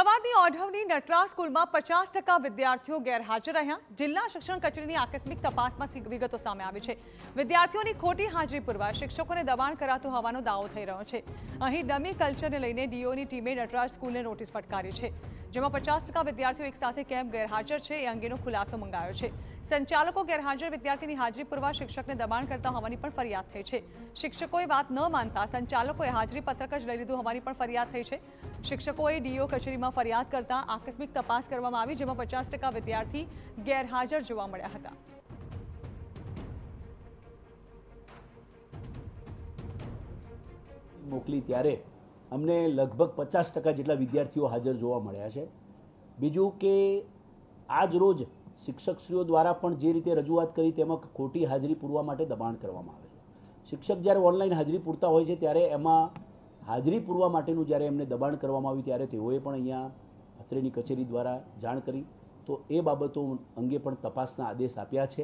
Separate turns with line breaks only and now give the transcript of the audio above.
અમદાવાદની ઓઢવની નટરાજ સ્કૂલમાં 50% વિદ્યાર્થીઓ ગેરહાજર રહ્યા। જિલ્લા શિક્ષણ કચેરીની આકસ્મિક તપાસમાં વિગતો સામે આવી છે। વિદ્યાર્થીઓની ખોટી હાજરી પૂરવા શિક્ષકોને દબાણ કરાતું હોવાનો દાવો થઈ રહ્યો છે। અહીં ડમી કલ્ચરને લઈને ડીઓની ટીમે નટરાજ સ્કૂલને નોટિસ ફટકારી છે, જેમાં 50% વિદ્યાર્થીઓ એકસાથે કેમ ગેરહાજર છે એ અંગેનો ખુલાસો મંગાયો છે। સંચાલકો ગેરહાજર વિદ્યાર્થીની હાજરી પૂરવા શિક્ષકને દબાણ કરતા હોવાની પણ ફરિયાદ થઈ છે। શિક્ષકોએ વાત ન માનતા સંચાલકોએ હાજરી પત્રક જ લઈ લીધું હોવાની પણ ફરિયાદ થઈ છે। શિક્ષકોએ ડીઓ કચેરીમાં ફરિયાદ કરતા આકસ્મિક તપાસ કરવામાં આવી, જેમાં 50% વિદ્યાર્થી ગેરહાજર જોવા મળ્યા હતા।
મોકલી ત્યારે અમને લગભગ 50% જેટલા વિદ્યાર્થીઓ હાજર જોવા મળ્યા છે। બીજું કે આજ રોજ શિક્ષકશ્રીઓ દ્વારા પણ જે રીતે રજૂઆત કરી તેમાં ખોટી હાજરી પૂરવા માટે દબાણ કરવામાં આવે છે। શિક્ષક જ્યારે ઓનલાઈન હાજરી પૂરતા હોય છે ત્યારે એમાં હાજરી પૂરવા માટેનું જ્યારે એમને દબાણ કરવામાં આવ્યું ત્યારે તેઓએ પણ અહીંયા અત્રેની કચેરી દ્વારા જાણ કરી, તો એ બાબતો અંગે પણ તપાસના આદેશ આપ્યા છે।